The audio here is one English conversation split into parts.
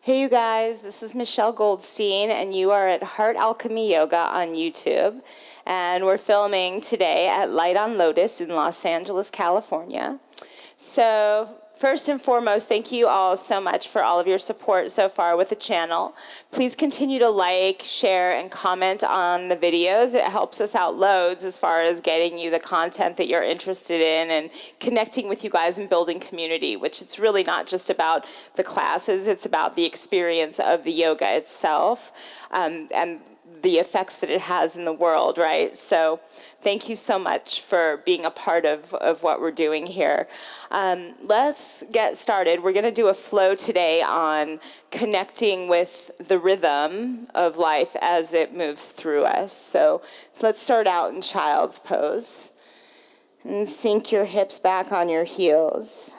Hey you guys, this is Michelle Goldstein and you are at Heart Alchemy Yoga on YouTube, and we're filming today at Light on Lotus in Los Angeles, California. So first and foremost, thank you all so much for all of your support so far with the channel. Please continue to like, share, and comment on the videos. It helps us out loads as far as getting you the content that you're interested in and connecting with you guys and building community, which it's really not just about the classes, it's about the experience of the yoga itself and the effects that it has in the world, right? So thank you so much for being a part of what we're doing here. Let's get started. We're going to do a flow today on connecting with the rhythm of life as it moves through us. So let's start out in child's pose and sink your hips back on your heels.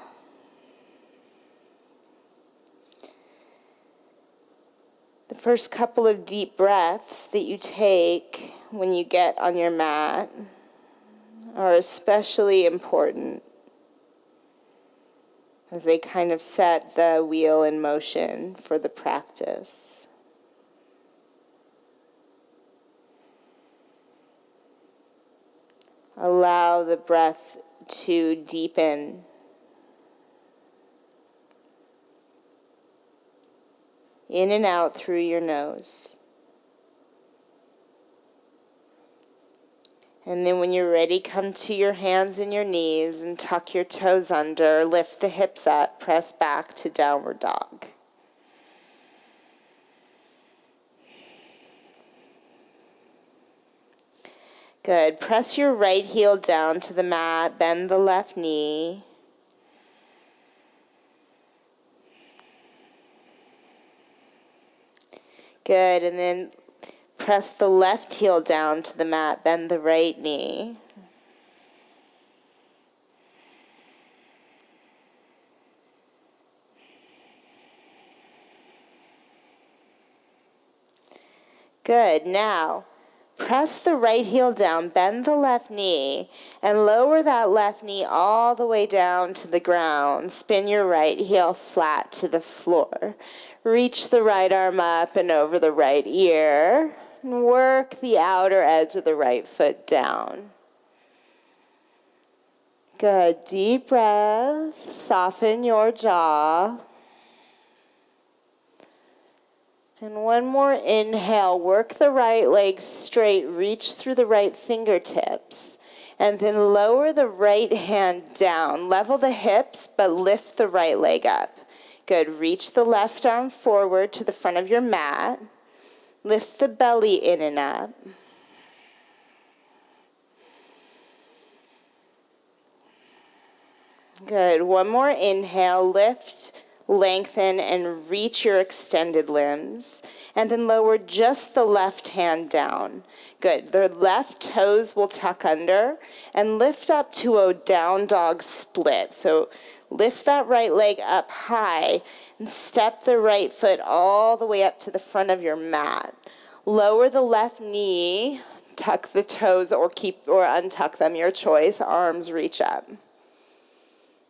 The first couple of deep breaths that you take when you get on your mat are especially important as they kind of set the wheel in motion for the practice. Allow the breath to deepen. In and out through your nose. And then when you're ready, come to your hands and your knees and tuck your toes under, lift the hips up, press back to downward dog. Good. Press your right heel down to the mat, bend the left knee. Good, and then press the left heel down to the mat, bend the right knee. Good, now press the right heel down, bend the left knee, and lower that left knee all the way down to the ground. Spin your right heel flat to the floor. Reach the right arm up and over the right ear. And work the outer edge of the right foot down. Good. Deep breath. Soften your jaw. And one more inhale. Work the right leg straight. Reach through the right fingertips. And then lower the right hand down. Level the hips, but lift the right leg up. Good. Reach the left arm forward to the front of your mat. Lift the belly in and up. Good. One more inhale. Lift, lengthen, and reach your extended limbs. And then lower just the left hand down. Good. The left toes will tuck under and lift up to a down dog split. So lift that right leg up high and step the right foot all the way up to the front of your mat. Lower the left knee, tuck the toes or untuck them, your choice. Arms reach up.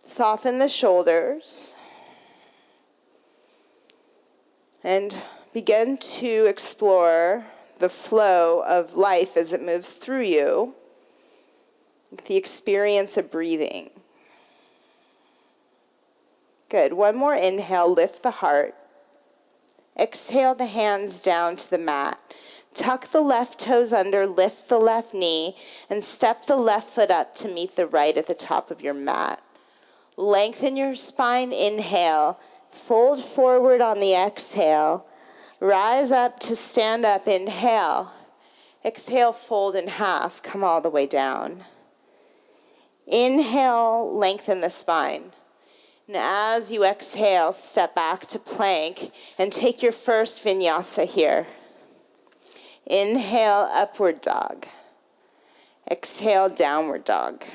Soften the shoulders. And begin to explore the flow of life as it moves through you, the experience of breathing. Good. One more inhale, lift the heart. Exhale the hands down to the mat. Tuck the left toes under, lift the left knee, and step the left foot up to meet the right at the top of your mat. Lengthen your spine, inhale. Fold forward on the exhale. Rise up to stand up, inhale. Exhale, fold in half, come all the way down. Inhale, lengthen the spine. And as you exhale, step back to plank and take your first vinyasa here. Inhale, upward dog. Exhale, downward dog.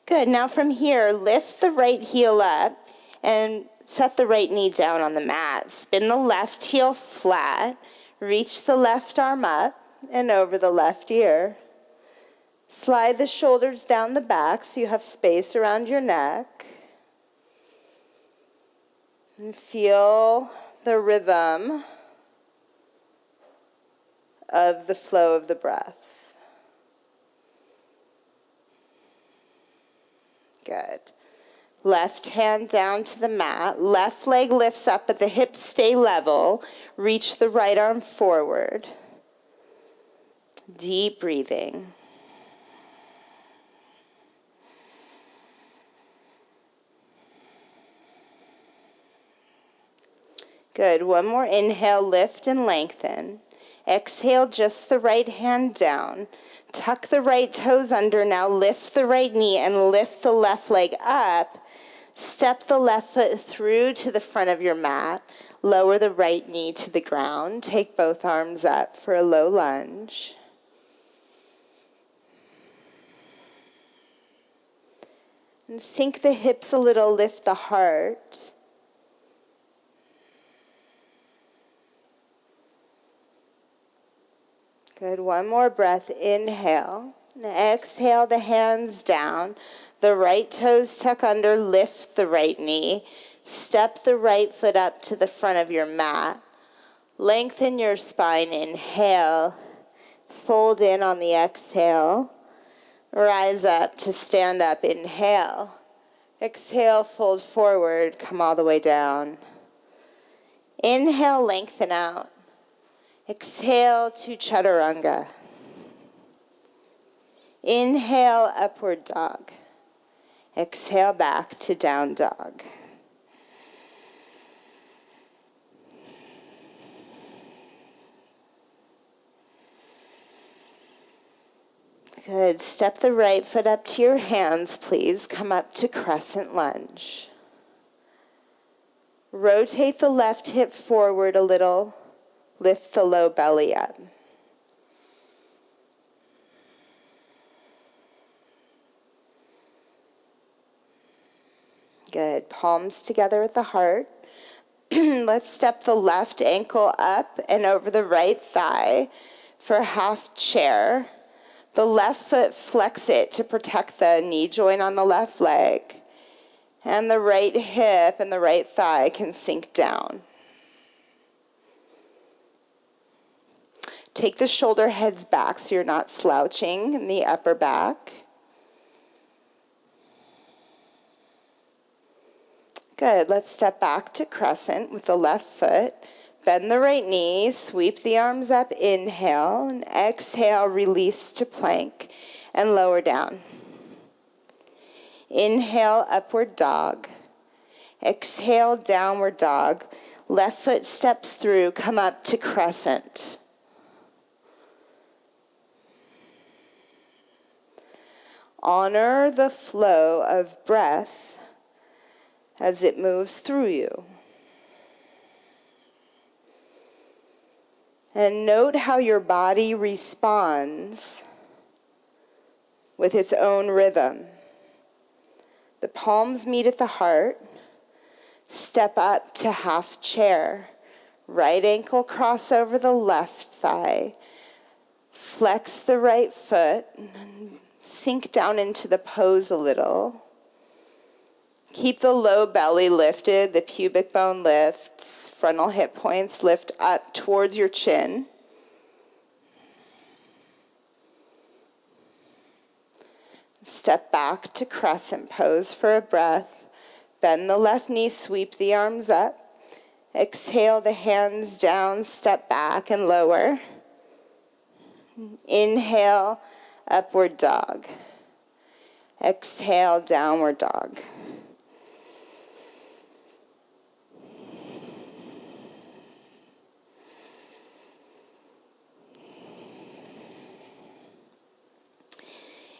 Good. Now from here, lift the right heel up and set the right knee down on the mat. Spin the left heel flat. Reach the left arm up and over the left ear. Slide the shoulders down the back so you have space around your neck. And feel the rhythm of the flow of the breath. Good. Left hand down to the mat. Left leg lifts up, but the hips stay level. Reach the right arm forward. Deep breathing. Good. One more inhale, lift and lengthen. Exhale, just the right hand down. Tuck the right toes under. Now lift the right knee and lift the left leg up. Step the left foot through to the front of your mat. Lower the right knee to the ground. Take both arms up for a low lunge. And sink the hips a little, lift the heart. Good. One more breath. Inhale. And exhale the hands down. The right toes tuck under. Lift the right knee. Step the right foot up to the front of your mat. Lengthen your spine. Inhale. Fold in on the exhale. Rise up to stand up. Inhale. Exhale, fold forward. Come all the way down. Inhale, lengthen out. Exhale to chaturanga. Inhale, upward dog. Exhale back to down dog. Good. Step the right foot up to your hands, please. Come up to crescent lunge. Rotate the left hip forward a little. Lift the low belly up. Good. Palms together at the heart. Let's step the left ankle up and over the right thigh for half chair. The left foot, flex it to protect the knee joint on the left leg. And the right hip and the right thigh can sink down. Take the shoulder heads back so you're not slouching in the upper back. Good. Let's step back to crescent with the left foot. Bend the right knee, sweep the arms up, inhale, and exhale, release to plank, and lower down. Inhale, upward dog. Exhale, downward dog. Left foot steps through, come up to crescent. Honor the flow of breath as it moves through you. And note how your body responds with its own rhythm. The palms meet at the heart. Step up to half chair. Right ankle cross over the left thigh. Flex the right foot. Sink down into the pose a little. Keep the low belly lifted, the pubic bone lifts, frontal hip points lift up towards your chin. Step back to crescent pose for a breath. Bend the left knee, sweep the arms up. Exhale the hands down, step back and lower. Inhale, upward dog. Exhale, downward dog.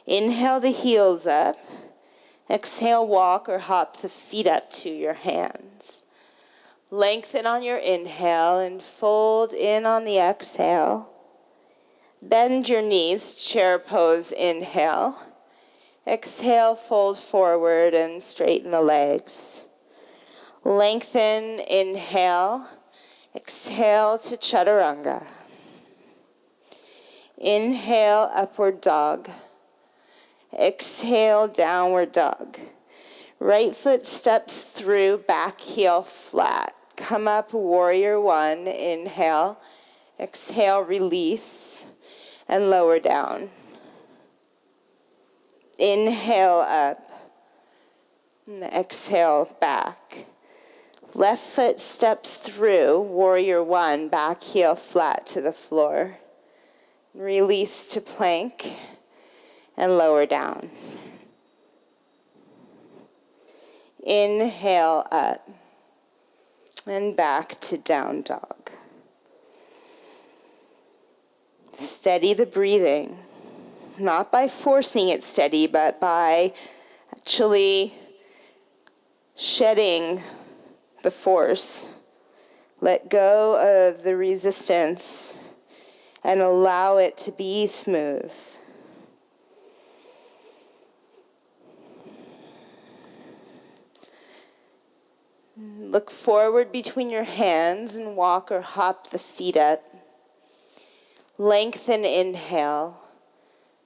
Inhale the heels up. Exhale, walk or hop the feet up to your hands. Lengthen on your inhale and fold in on the exhale. Bend your knees, chair pose, inhale. Exhale, fold forward and straighten the legs. Lengthen, inhale. Exhale to chaturanga. Inhale, upward dog. Exhale, downward dog. Right foot steps through, back heel flat. Come up, warrior one, inhale. Exhale, release, and lower down. Inhale up, and exhale back. Left foot steps through, warrior one, back heel flat to the floor. Release to plank, and lower down. Inhale up, and back to down dog. Steady the breathing, not by forcing it steady, but by actually shedding the force. Let go of the resistance and allow it to be smooth. Look forward between your hands and walk or hop the feet up. Lengthen, inhale.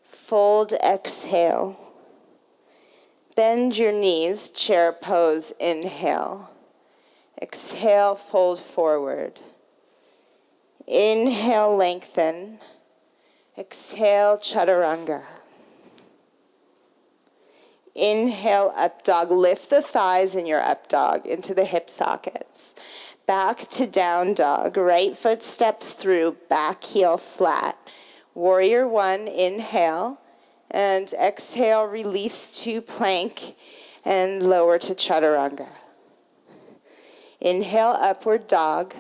Fold, exhale. Bend your knees, chair pose, inhale. Exhale, fold forward. Inhale, lengthen. Exhale, chaturanga. Inhale, up dog. Lift the thighs in your up dog into the hip sockets. Back to down dog. Right foot steps through, back heel flat. Warrior one, inhale. And exhale, release to plank and lower to chaturanga. Inhale, upward dog.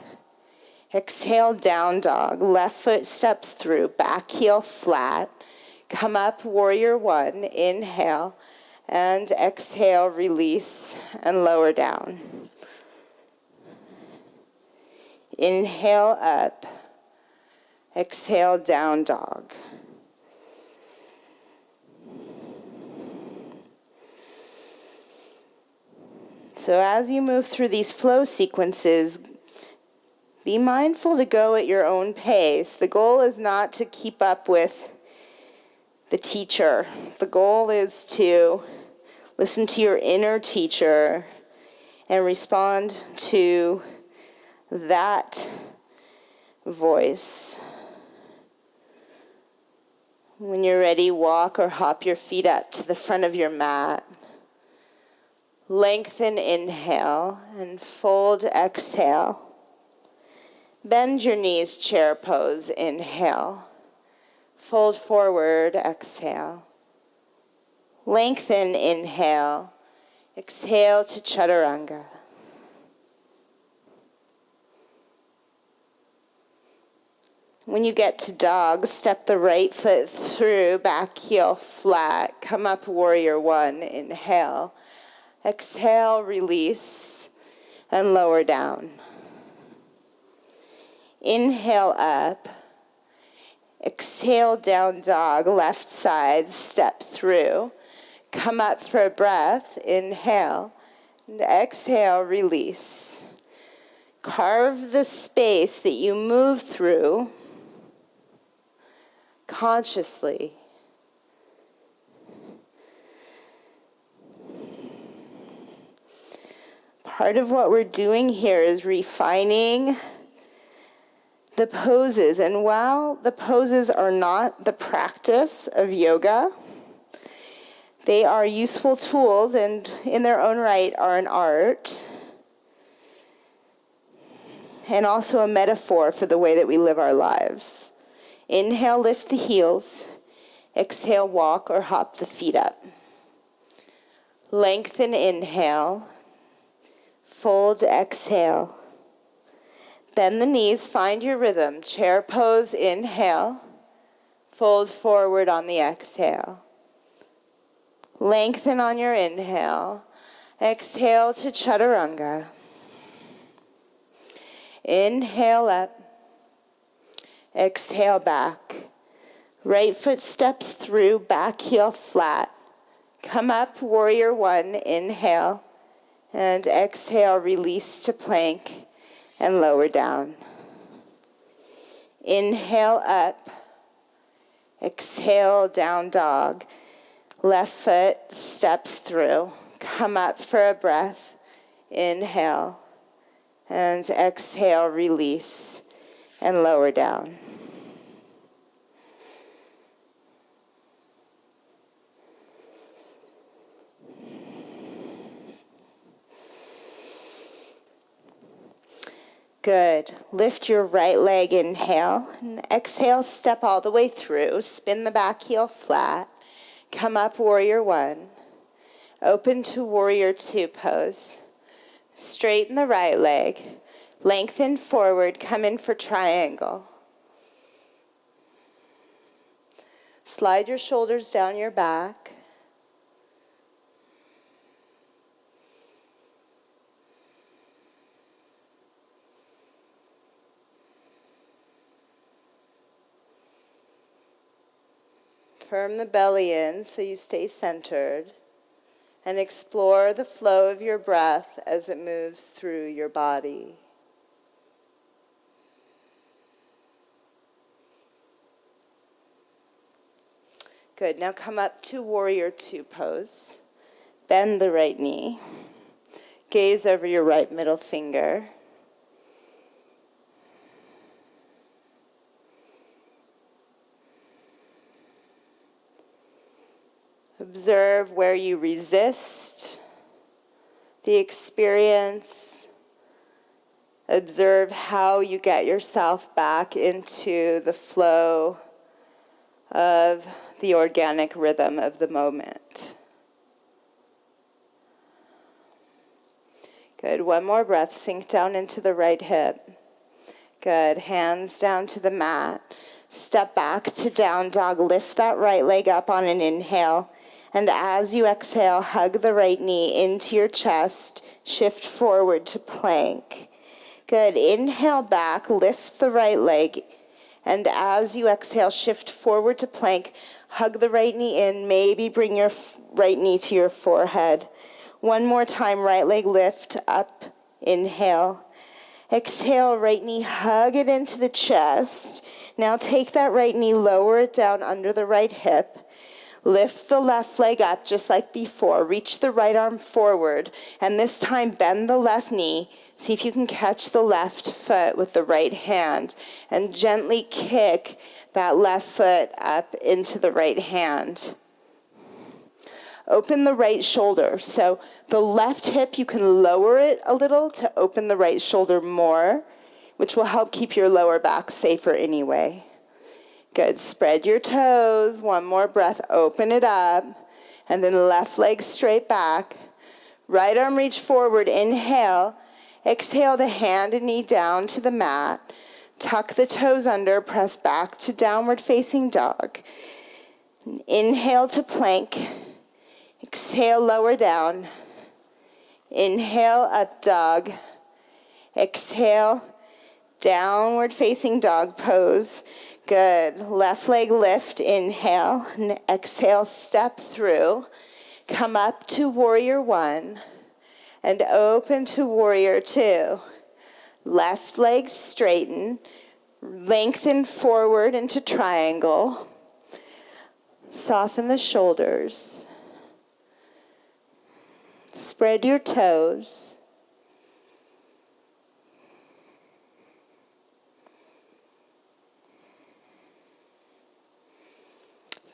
Exhale, down dog. Left foot steps through, back heel flat. Come up, warrior one, inhale. And exhale, release, and lower down. Inhale up. Exhale, down dog. So as you move through these flow sequences, be mindful to go at your own pace. The goal is not to keep up with the teacher. The goal is to listen to your inner teacher and respond to that voice. When you're ready, walk or hop your feet up to the front of your mat. Lengthen, inhale, and fold, exhale. Bend your knees, chair pose, inhale. Fold forward, exhale. Lengthen, inhale. Exhale to chaturanga. When you get to dog, step the right foot through, back heel flat. Come up, warrior one, inhale. Exhale, release, and lower down. Inhale up. Exhale, down dog, left side, step through. Come up for a breath, inhale, and exhale, release. Carve the space that you move through consciously. Part of what we're doing here is refining the poses. And while the poses are not the practice of yoga, they are useful tools and in their own right are an art and also a metaphor for the way that we live our lives. Inhale, lift the heels. Exhale, walk or hop the feet up. Lengthen, inhale. Fold, exhale. Bend the knees, find your rhythm. Chair pose, inhale. Fold forward on the exhale. Lengthen on your inhale. Exhale to chaturanga. Inhale up. Exhale back. Right foot steps through, back heel flat. Come up, warrior one, inhale. And exhale, release to plank and lower down. Inhale up. Exhale, down dog. Left foot steps through. Come up for a breath. Inhale. And exhale, release. And lower down. Good. Lift your right leg, inhale, and exhale, step all the way through. Spin the back heel flat. Come up, warrior one. Open to warrior two pose. Straighten the right leg. Lengthen forward, come in for triangle. Slide your shoulders down your back. Firm the belly in so you stay centered, and explore the flow of your breath as it moves through your body. Good. Now come up to warrior two pose. Bend the right knee. Gaze over your right middle finger. Observe where you resist the experience. Observe how you get yourself back into the flow of the organic rhythm of the moment. Good. One more breath. Sink down into the right hip. Good. Hands down to the mat. Step back to down dog. Lift that right leg up on an inhale. And as you exhale, hug the right knee into your chest. Shift forward to plank. Good. Inhale back. Lift the right leg. And as you exhale, shift forward to plank. Hug the right knee in. Maybe bring your right knee to your forehead. One more time. Right leg lift up. Inhale. Exhale. Right knee. Hug it into the chest. Now take that right knee. Lower it down under the right hip. Lift the left leg up just like before. Reach the right arm forward. And this time bend the left knee. See if you can catch the left foot with the right hand. And gently kick that left foot up into the right hand. Open the right shoulder. So the left hip, you can lower it a little to open the right shoulder more, which will help keep your lower back safer anyway. Good. Spread your toes. One more breath. Open it up. And then left leg straight back. Right arm reach forward. Inhale. Exhale the hand and knee down to the mat. Tuck the toes under. Press back to downward facing dog. Inhale to plank. Exhale, lower down. Inhale, up dog. Exhale, downward facing dog pose. Good. Left leg lift, inhale, and exhale, step through. Come up to warrior one, and open to warrior two. Left leg straighten, lengthen forward into triangle. Soften the shoulders. Spread your toes.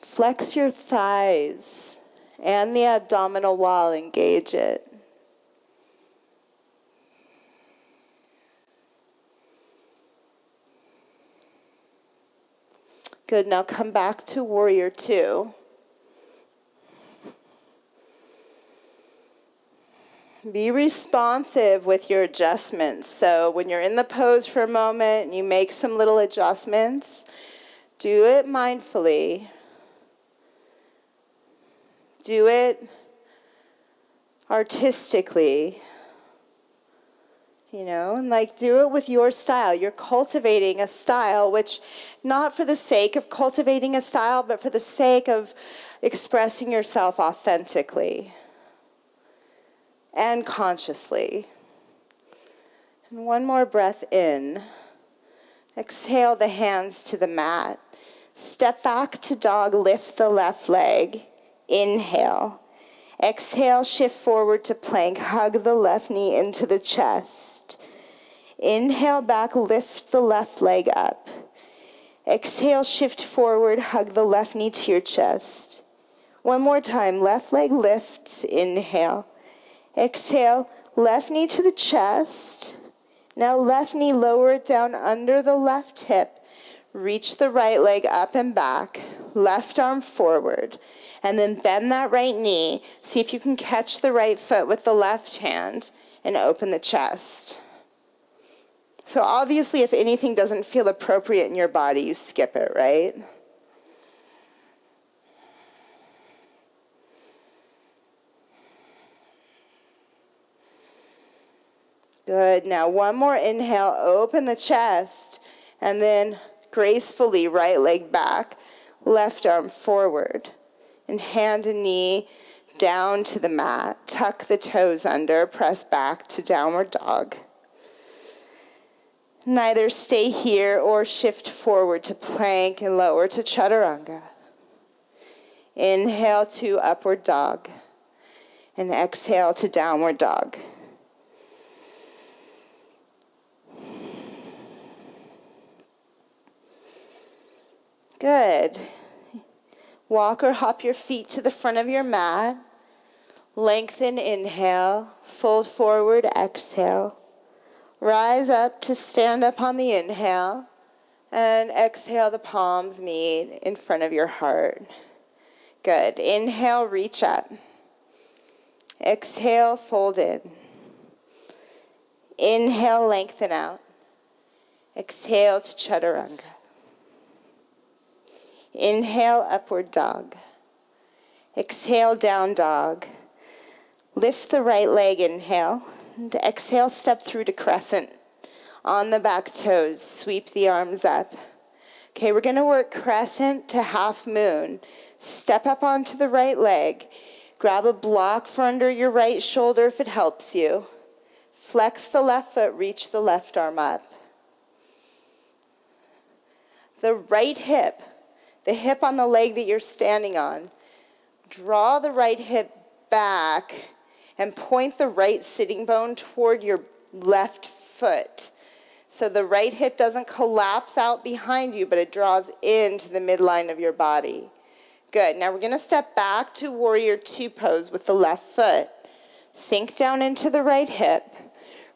Flex your thighs and the abdominal wall, engage it. Good, now come back to warrior two. Be responsive with your adjustments. So when you're in the pose for a moment and you make some little adjustments, do it mindfully. Do it artistically, and do it with your style. You're cultivating a style, which not for the sake of cultivating a style, but for the sake of expressing yourself authentically and consciously. And one more breath in. Exhale the hands to the mat. Step back to dog, lift the left leg. Inhale. Exhale, shift forward to plank. Hug the left knee into the chest. Inhale back, lift the left leg up. Exhale, shift forward, hug the left knee to your chest. One more time, left leg lifts, inhale. Exhale, left knee to the chest. Now left knee, lower it down under the left hip. Reach the right leg up and back, left arm forward, and then bend that right knee. See if you can catch the right foot with the left hand and open the chest. So obviously, if anything doesn't feel appropriate in your body, you skip it, right? Good. Now one more inhale, open the chest, and then gracefully right leg back, left arm forward, and hand and knee down to the mat. Tuck the toes under, press back to downward dog. Neither stay here or shift forward to plank and lower to chaturanga. Inhale to upward dog, and exhale to downward dog. Good. Walk or hop your feet to the front of your mat. Lengthen, inhale. Fold forward, exhale. Rise up to stand up on the inhale. And exhale, the palms meet in front of your heart. Good. Inhale, reach up. Exhale, fold in. Inhale, lengthen out. Exhale to chaturanga. Inhale, upward dog. Exhale, down dog. Lift the right leg, inhale. And exhale, step through to crescent. On the back toes, sweep the arms up. Okay, we're going to work crescent to half moon. Step up onto the right leg. Grab a block for under your right shoulder if it helps you. Flex the left foot, reach the left arm up. The right hip, the hip on the leg that you're standing on, draw the right hip back and point the right sitting bone toward your left foot. So the right hip doesn't collapse out behind you, but it draws into the midline of your body. Good. Now we're going to step back to warrior two pose with the left foot. Sink down into the right hip.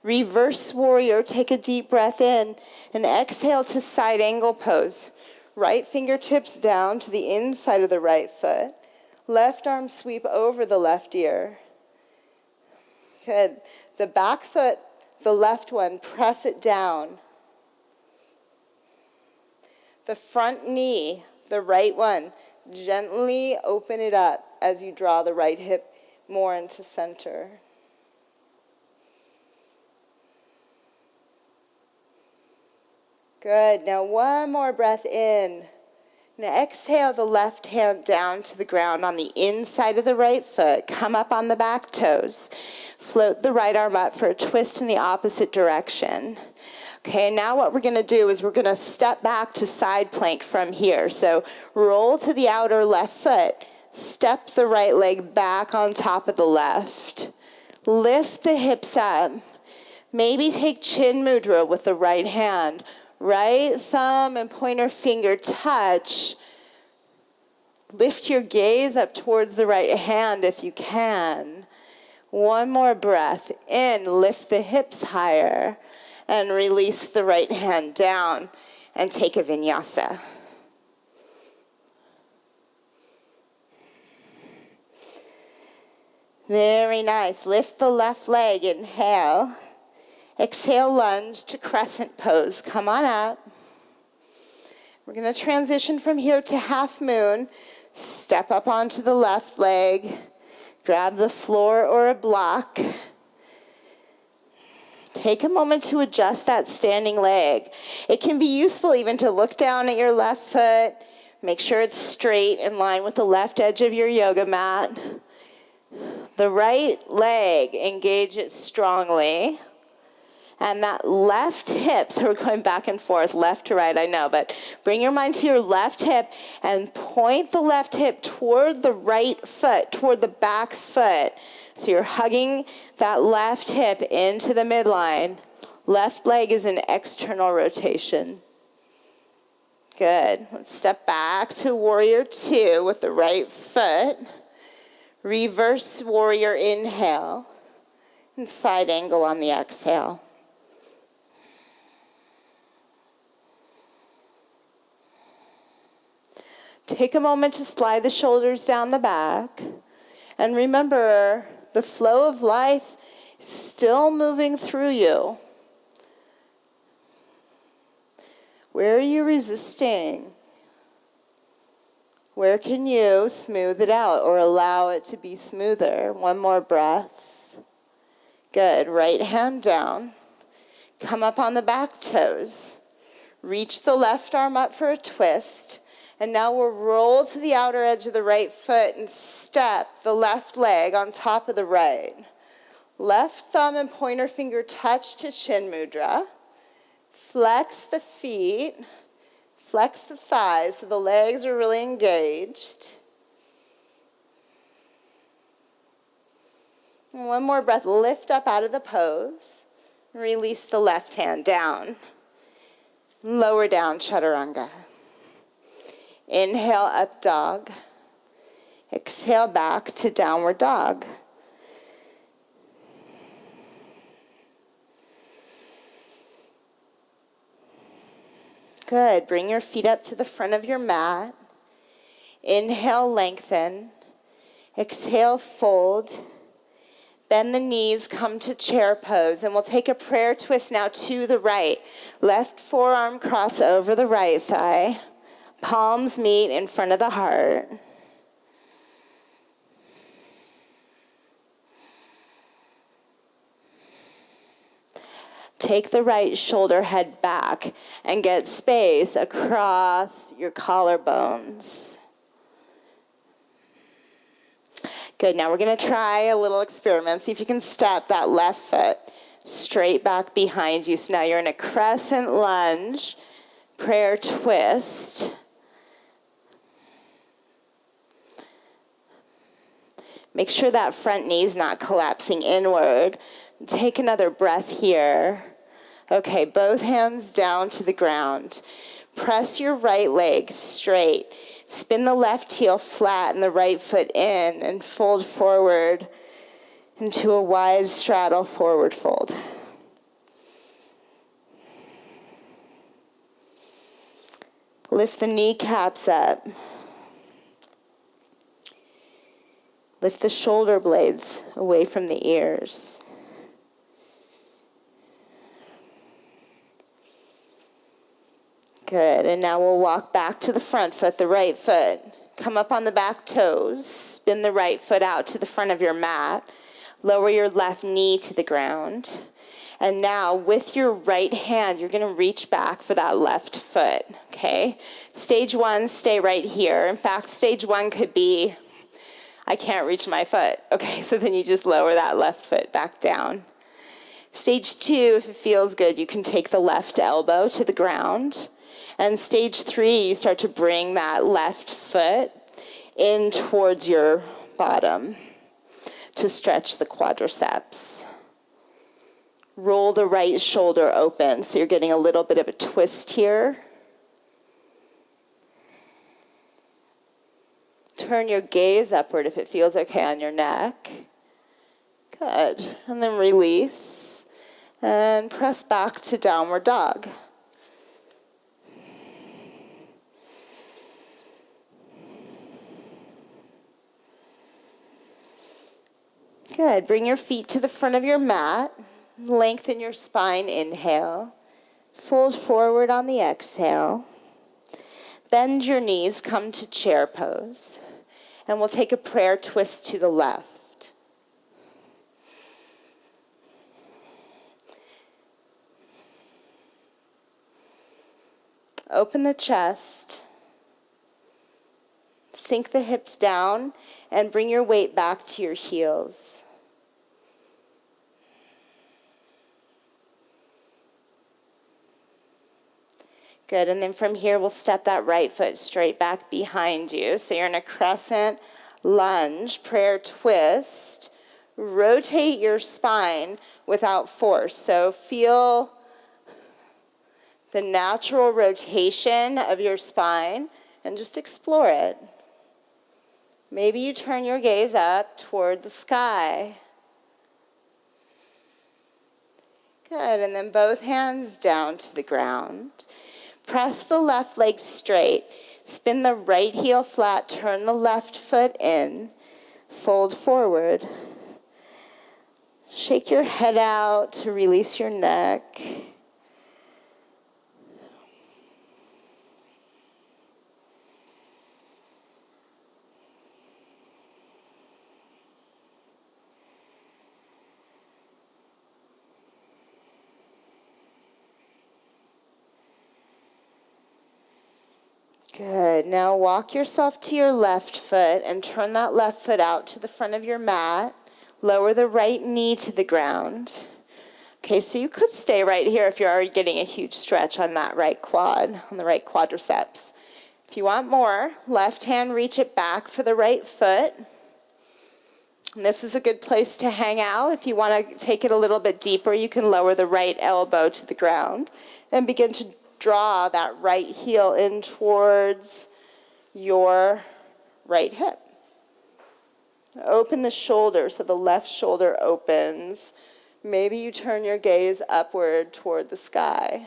Reverse warrior, take a deep breath in, and exhale to side angle pose. Right fingertips down to the inside of the right foot. Left arm sweep over the left ear. Good. The back foot, the left one, press it down. The front knee, the right one, gently open it up as you draw the right hip more into center. Good. Now one more breath in. Now exhale the left hand down to the ground on the inside of the right foot. Come up on the back toes. Float the right arm up for a twist in the opposite direction. Okay, now what we're going to do is we're going to step back to side plank from here. So roll to the outer left foot. Step the right leg back on top of the left. Lift the hips up. Maybe take chin mudra with the right hand. Right thumb and pointer finger touch. Lift your gaze up towards the right hand if you can. One more breath in, lift the hips higher, and release the right hand down and take a vinyasa. Very nice. Lift the left leg, inhale. Exhale, lunge to crescent pose. Come on up. We're going to transition from here to half moon. Step up onto the left leg. Grab the floor or a block. Take a moment to adjust that standing leg. It can be useful even to look down at your left foot. Make sure it's straight in line with the left edge of your yoga mat. The right leg, engage it strongly. And that left hip, so we're going back and forth, left to right, I know, but bring your mind to your left hip and point the left hip toward the right foot, toward the back foot. So you're hugging that left hip into the midline. Left leg is an external rotation. Good. Let's step back to warrior two with the right foot. Reverse warrior inhale. And side angle on the exhale. Take a moment to slide the shoulders down the back. And remember, the flow of life is still moving through you. Where are you resisting? Where can you smooth it out or allow it to be smoother? One more breath. Good. Right hand down. Come up on the back toes. Reach the left arm up for a twist. And now we'll roll to the outer edge of the right foot and step the left leg on top of the right. Left thumb and pointer finger touch to chin mudra. Flex the feet. Flex the thighs so the legs are really engaged. And one more breath. Lift up out of the pose. Release the left hand down. Lower down, chaturanga. Inhale, up dog. Exhale, back to downward dog. Good. Bring your feet up to the front of your mat. Inhale, lengthen. Exhale, fold. Bend the knees, come to chair pose, and we'll take a prayer twist now to the right. Left forearm cross over the right thigh. Palms meet in front of the heart. Take the right shoulder head back and get space across your collarbones. Good, now we're going to try a little experiment. See if you can step that left foot straight back behind you. So now you're in a crescent lunge, prayer twist. Make sure that front knee is not collapsing inward. Take another breath here. Okay, both hands down to the ground. Press your right leg straight. Spin the left heel flat and the right foot in and fold forward into a wide straddle forward fold. Lift the kneecaps up. Lift the shoulder blades away from the ears. Good, and now we'll walk back to the front foot, the right foot. Come up on the back toes. Spin the right foot out to the front of your mat. Lower your left knee to the ground. And now with your right hand, you're going to reach back for that left foot, okay? Stage one, stay right here. In fact, stage one could be, I can't reach my foot. Okay, so then you just lower that left foot back down. Stage two, if it feels good, you can take the left elbow to the ground. And stage three, you start to bring that left foot in towards your bottom to stretch the quadriceps. Roll the right shoulder open, so you're getting a little bit of a twist here. Turn your gaze upward if it feels okay on your neck. Good. And then release. And press back to downward dog. Good. Bring your feet to the front of your mat. Lengthen your spine, inhale. Fold forward on the exhale. Bend your knees, come to chair pose. And we'll take a prayer twist to the left. Open the chest. Sink the hips down and bring your weight back to your heels. Good, and then from here, we'll step that right foot straight back behind you. So you're in a crescent lunge, prayer twist. Rotate your spine without force. So feel the natural rotation of your spine and just explore it. Maybe you turn your gaze up toward the sky. Good, and then both hands down to the ground. Press the left leg straight. Spin the right heel flat. Turn the left foot in. Fold forward. Shake your head out to release your neck. Good. Now walk yourself to your left foot and turn that left foot out to the front of your mat. Lower the right knee to the ground. Okay, so you could stay right here if you're already getting a huge stretch on that right quad, on the right quadriceps. If you want more, left hand reach it back for the right foot. And this is a good place to hang out. If you want to take it a little bit deeper, you can lower the right elbow to the ground and begin to draw that right heel in towards your right hip. Open the shoulder so the left shoulder opens. Maybe you turn your gaze upward toward the sky.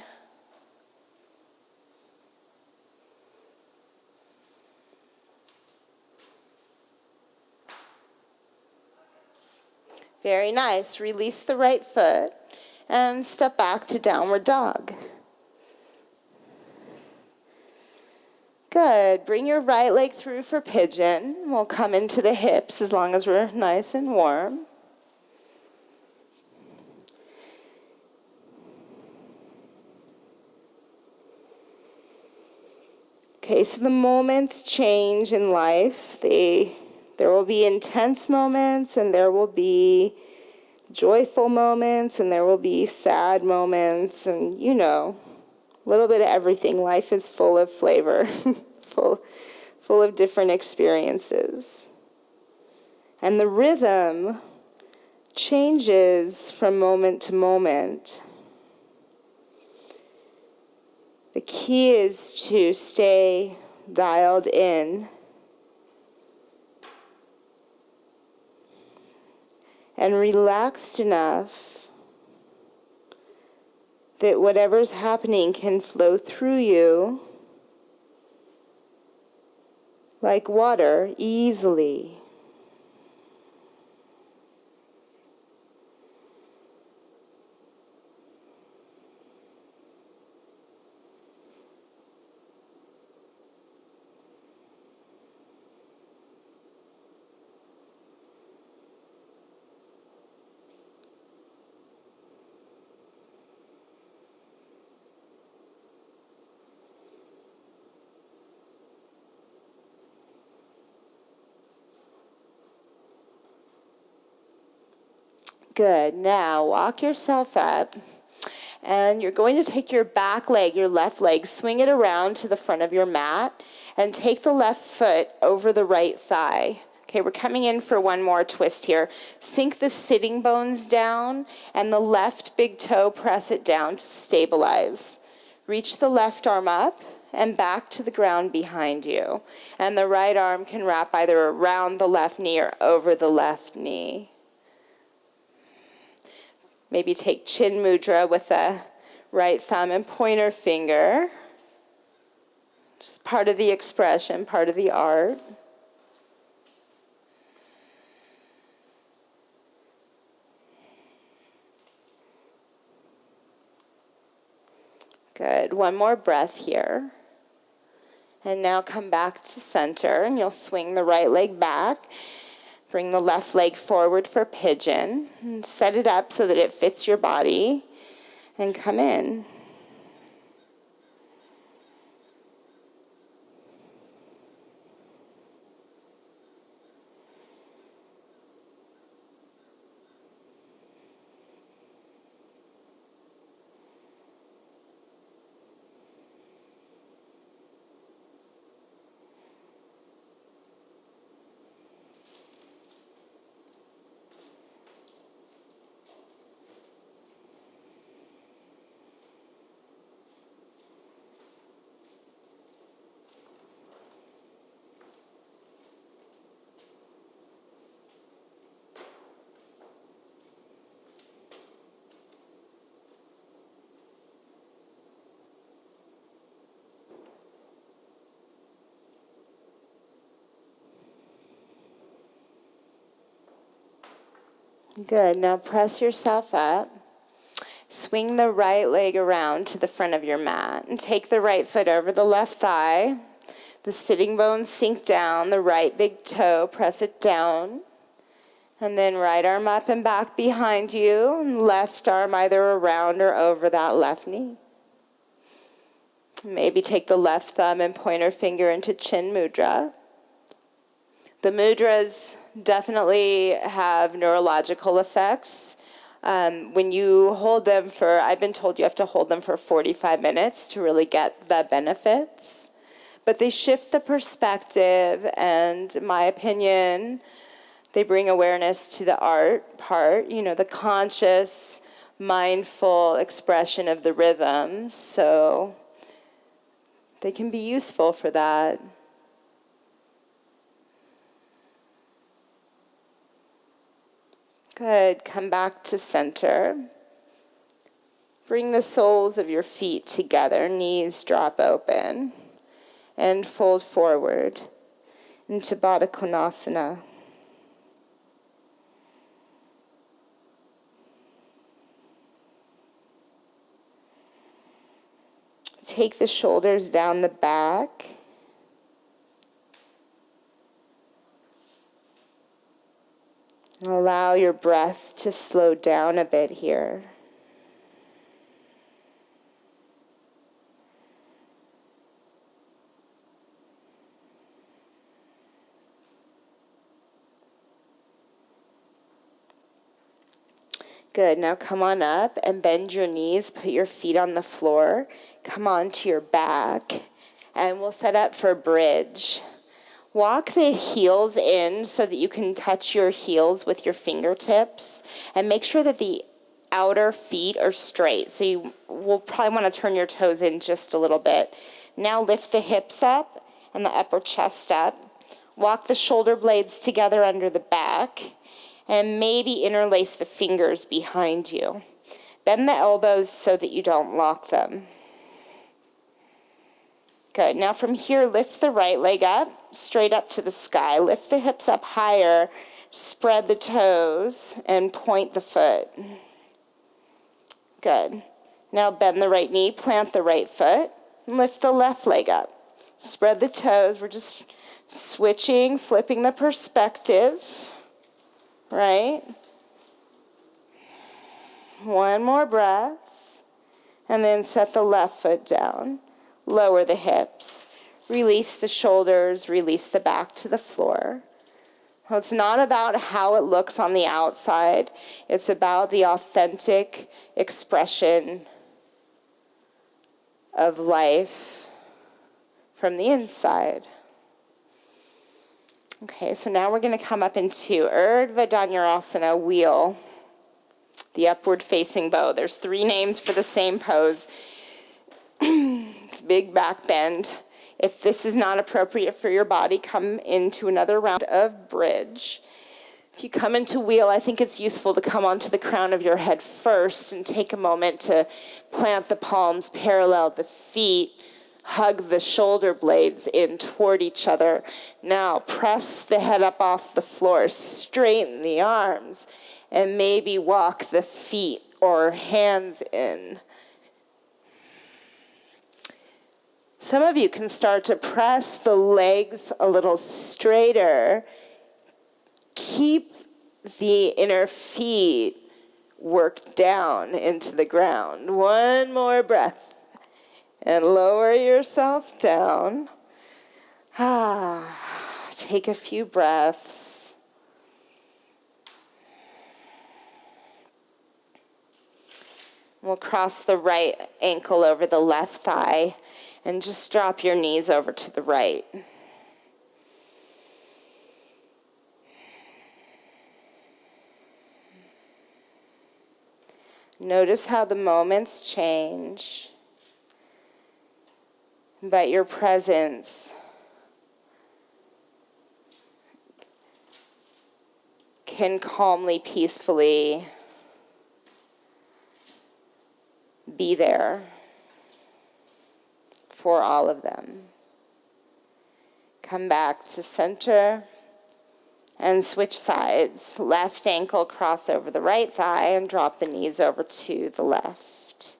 Very nice. Release the right foot and step back to downward dog. Good. Bring your right leg through for pigeon. We'll come into the hips as long as we're nice and warm. Okay, so the moments change in life. There will be intense moments, and there will be joyful moments, and there will be sad moments, and a little bit of everything. Life is full of flavor, full of different experiences. And the rhythm changes from moment to moment. The key is to stay dialed in and relaxed enough that whatever's happening can flow through you like water easily. Good. Now walk yourself up, and you're going to take your back leg, your left leg, swing it around to the front of your mat, and take the left foot over the right thigh. Okay, we're coming in for one more twist here. Sink the sitting bones down, and the left big toe, press it down to stabilize. Reach the left arm up and back to the ground behind you. And the right arm can wrap either around the left knee or over the left knee. Maybe take chin mudra with the right thumb and pointer finger. Just part of the expression, part of the art. Good. One more breath here. And now come back to center, and you'll swing the right leg back. Bring the left leg forward for pigeon, and set it up so that it fits your body, and come in. Good. Now press yourself up. Swing the right leg around to the front of your mat and take the right foot over the left thigh. The sitting bones sink down, the right big toe, press it down. And then right arm up and back behind you, and left arm either around or over that left knee. Maybe take the left thumb and pointer finger into chin mudra. The mudras definitely have neurological effects. When you hold them for, I've been told you have to hold them for 45 minutes to really get the benefits. But they shift the perspective, and in my opinion, they bring awareness to the art part, the conscious, mindful expression of the rhythm. So they can be useful for that. Good. Come back to center. Bring the soles of your feet together, knees drop open, and fold forward into Baddha Konasana. Take the shoulders down the back. Allow your breath to slow down a bit here. Good. Now come on up and bend your knees. Put your feet on the floor. Come onto your back. And we'll set up for bridge. Walk the heels in so that you can touch your heels with your fingertips. And make sure that the outer feet are straight. So you will probably want to turn your toes in just a little bit. Now lift the hips up and the upper chest up. Walk the shoulder blades together under the back. And maybe interlace the fingers behind you. Bend the elbows so that you don't lock them. Good. Now from here, lift the right leg up, straight up to the sky. Lift the hips up higher, spread the toes, and point the foot. Good. Now bend the right knee, plant the right foot, and lift the left leg up. Spread the toes. We're just switching, flipping the perspective. Right? One more breath. And then set the left foot down. Lower the hips. Release the shoulders. Release the back to the floor. Well, it's not about how it looks on the outside. It's about the authentic expression of life from the inside. Okay, so now we're going to come up into Urdhva Dhanurasana, wheel, the upward facing bow. There's 3 names for the same pose. It's big back bend. If this is not appropriate for your body, come into another round of bridge. If you come into wheel, I think it's useful to come onto the crown of your head first and take a moment to plant the palms parallel the feet. Hug the shoulder blades in toward each other. Now press the head up off the floor, straighten the arms, and maybe walk the feet or hands in. Some of you can start to press the legs a little straighter. Keep the inner feet worked down into the ground. One more breath. And lower yourself down. Take a few breaths. We'll cross the right ankle over the left thigh and just drop your knees over to the right. Notice how the moments change. But your presence can calmly, peacefully be there for all of them. Come back to center And switch sides. Left ankle cross over the right thigh and drop the knees over to the left.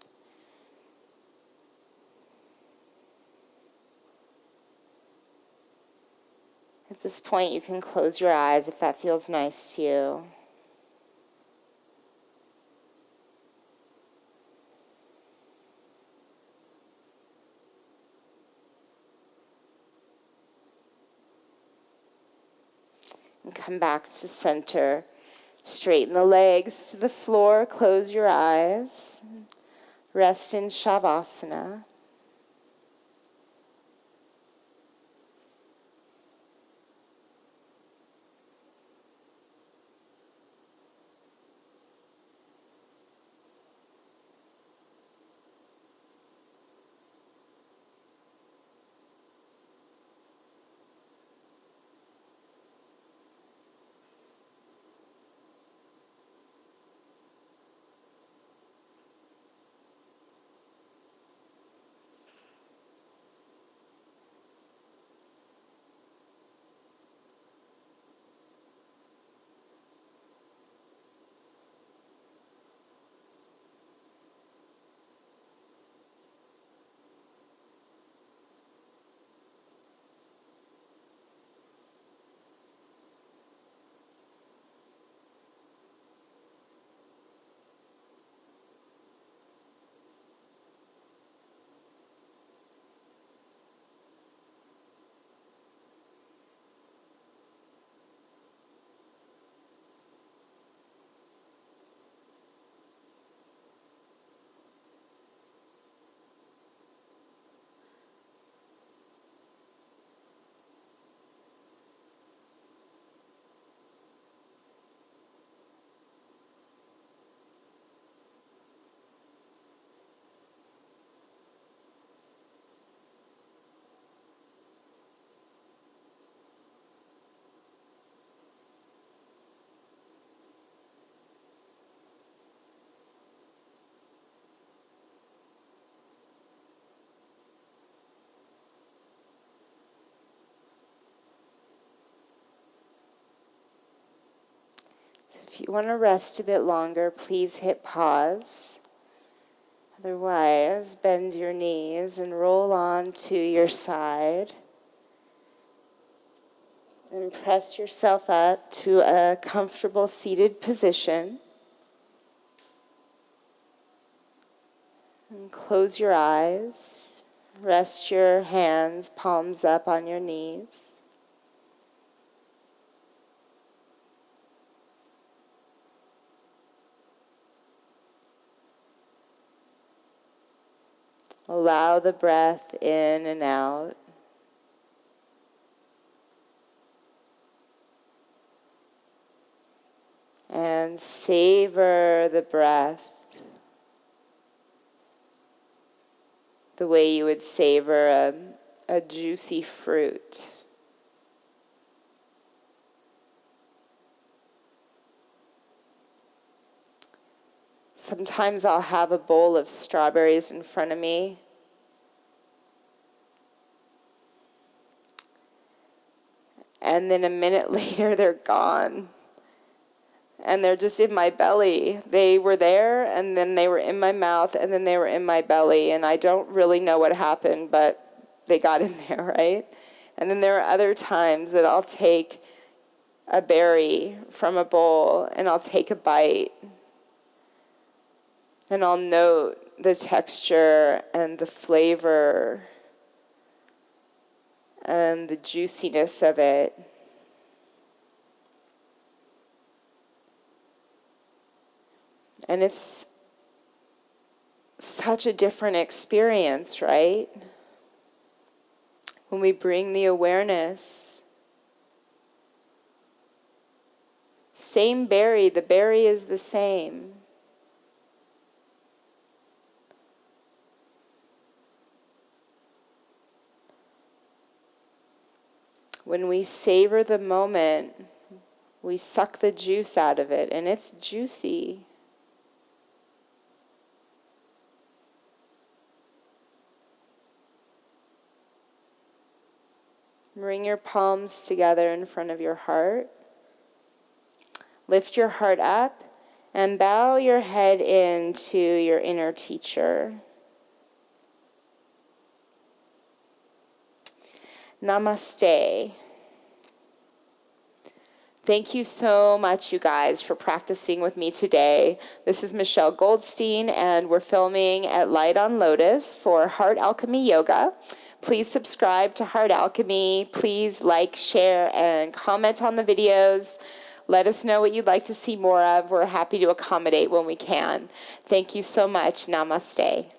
At this point, you can close your eyes if that feels nice to you. And come back to center. Straighten the legs to the floor. Close your eyes. Rest in Shavasana. If you want to rest a bit longer, please hit pause. Otherwise, bend your knees and roll on to your side. And press yourself up to a comfortable seated position. And close your eyes. Rest your hands, palms up on your knees. Allow the breath in and out. And savor the breath the way you would savor a juicy fruit. Sometimes I'll have a bowl of strawberries in front of me. And then a minute later, they're gone. And they're just in my belly. They were there, and then they were in my mouth, and then they were in my belly. And I don't really know what happened, but they got in there, right? And then there are other times that I'll take a berry from a bowl, and I'll take a bite. And I'll note the texture and the flavor and the juiciness of it. And it's such a different experience, right? When we bring the awareness. Same berry, the berry is the same. When we savor the moment, we suck the juice out of it, and it's juicy. Bring your palms together in front of your heart. Lift your heart up and bow your head into your inner teacher. Namaste. Thank you so much, you guys, for practicing with me today. This is Michelle Goldstein, and we're filming at Light on Lotus for Heart Alchemy Yoga. Please subscribe to Heart Alchemy. Please like, share, and comment on the videos. Let us know what you'd like to see more of. We're happy to accommodate when we can. Thank you so much. Namaste.